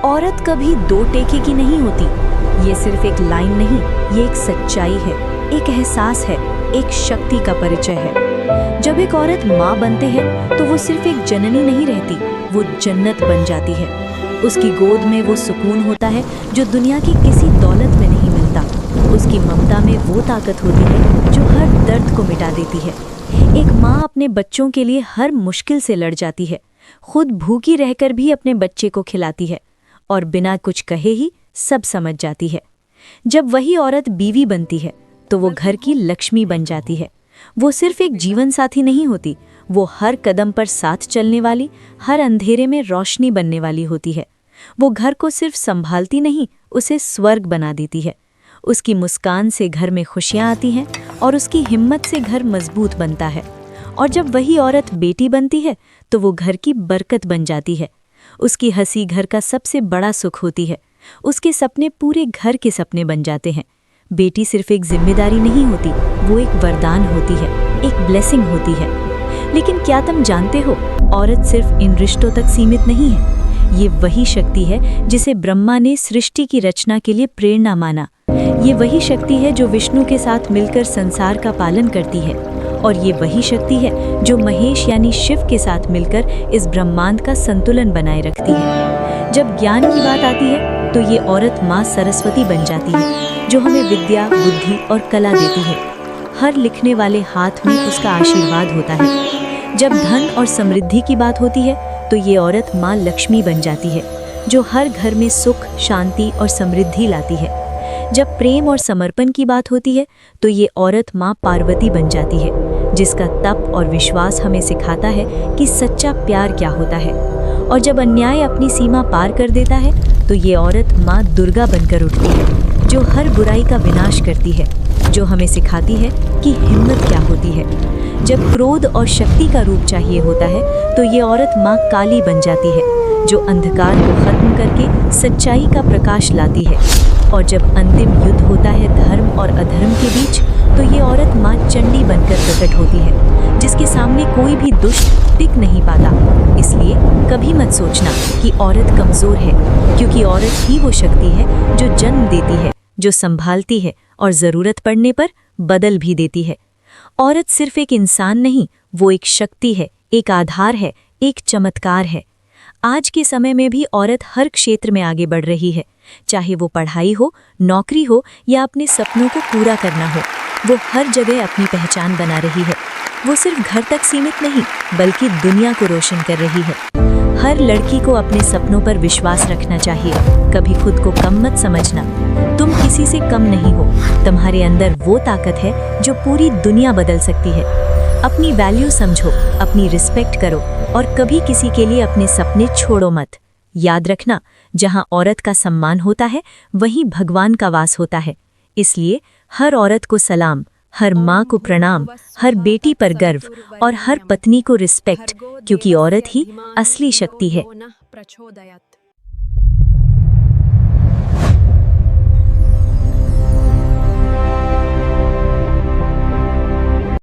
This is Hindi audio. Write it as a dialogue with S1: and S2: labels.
S1: औरत कभी दो टेके की नहीं होती। ये सिर्फ एक लाइन नहीं, ये एक सच्चाई है, एक एहसास है, एक शक्ति का परिचय है। जब एक औरत माँ बनते हैं तो वो सिर्फ एक जननी नहीं रहती, वो जन्नत बन जाती है। उसकी गोद में वो सुकून होता है जो दुनिया की किसी दौलत में नहीं मिलता। उसकी ममता में वो ताकत होती है जो हर दर्द को मिटा देती है। एक माँ अपने बच्चों के लिए हर मुश्किल से लड़ जाती है, खुद भूखी रहकर भी अपने बच्चे को खिलाती है और बिना कुछ कहे ही सब समझ जाती है। जब वही औरत बीवी बनती है तो वो घर की लक्ष्मी बन जाती है। वो सिर्फ एक जीवन साथी नहीं होती, वो हर कदम पर साथ चलने वाली, हर अंधेरे में रोशनी बनने वाली होती है। वो घर को सिर्फ संभालती नहीं, उसे स्वर्ग बना देती है। उसकी मुस्कान से घर में खुशियाँ आती हैं और उसकी हिम्मत से घर मजबूत बनता है। और जब वही औरत बेटी बनती है तो वो घर की बरकत बन जाती है। उसकी हंसी घर का सबसे बड़ा सुख होती है। उसके सपने पूरे घर के सपने बन जाते हैं। बेटी सिर्फ एक जिम्मेदारी नहीं होती, वो एक वरदान होती है, एक ब्लेसिंग होती है। लेकिन क्या तुम जानते हो, औरत सिर्फ इन रिश्तों तक सीमित नहीं है। ये वही शक्ति है जिसे ब्रह्मा ने सृष्टि की रचना के लिए प्रेरणा माना। ये वही शक्ति है जो विष्णु के साथ मिलकर संसार का पालन करती है। और ये वही शक्ति है जो महेश यानी शिव के साथ मिलकर इस ब्रह्मांड का संतुलन बनाए रखती है। जब ज्ञान की बात आती है तो ये औरत माँ सरस्वती बन जाती है, जो हमें विद्या, बुद्धि और कला देती है। हर लिखने वाले हाथ में उसका आशीर्वाद होता है। जब धन और समृद्धि की बात होती है तो ये औरत माँ लक्ष्मी बन जाती है, जो हर घर में सुख, शांति और समृद्धि लाती है। जब प्रेम और समर्पण की बात होती है तो ये औरत माँ पार्वती बन जाती है, जिसका तप और विश्वास हमें सिखाता है कि सच्चा प्यार क्या होता है। और जब अन्याय अपनी सीमा पार कर देता है तो ये औरत माँ दुर्गा बनकर उठती है, जो हर बुराई का विनाश करती है, जो हमें सिखाती है कि हिम्मत क्या होती है। जब क्रोध और शक्ति का रूप चाहिए होता है तो ये औरत माँ काली बन जाती है, जो अंधकार को खत्म करके सच्चाई का प्रकाश लाती है। और जब अंतिम युद्ध होता है धर्म और अधर्म के बीच तो ये औरत माँ चंडी बनकर प्रकट होती है, जिसके सामने कोई भी दुष्ट टिक नहीं पाता। इसलिए कभी मत सोचना कि औरत कमजोर है, क्योंकि औरत ही वो शक्ति है जो जन्म देती है, जो संभालती है और जरूरत पड़ने पर बदल भी देती है। औरत सिर्फ एक इंसान नहीं, वो एक शक्ति है, एक आधार है, एक चमत्कार है। आज के समय में भी औरत हर क्षेत्र में आगे बढ़ रही है, चाहे वो पढ़ाई हो, नौकरी हो या अपने सपनों को पूरा करना हो। वो हर जगह अपनी पहचान बना रही है। वो सिर्फ घर तक सीमित नहीं, बल्कि दुनिया को रोशन कर रही है। हर लड़की को अपने सपनों पर विश्वास रखना चाहिए। कभी खुद को कम मत समझना। तुम किसी से कम नहीं हो। तुम्हारे अंदर वो ताकत है जो पूरी दुनिया बदल सकती है। अपनी वैल्यू समझो, अपनी रिस्पेक्ट करो और कभी किसी के लिए अपने सपने छोड़ो मत। याद रखना, जहाँ औरत का सम्मान होता है वहीं भगवान का वास होता है। इसलिए हर औरत को सलाम, हर माँ को प्रणाम, हर बेटी पर गर्व और हर पत्नी को रिस्पेक्ट, क्योंकि औरत ही असली शक्ति है।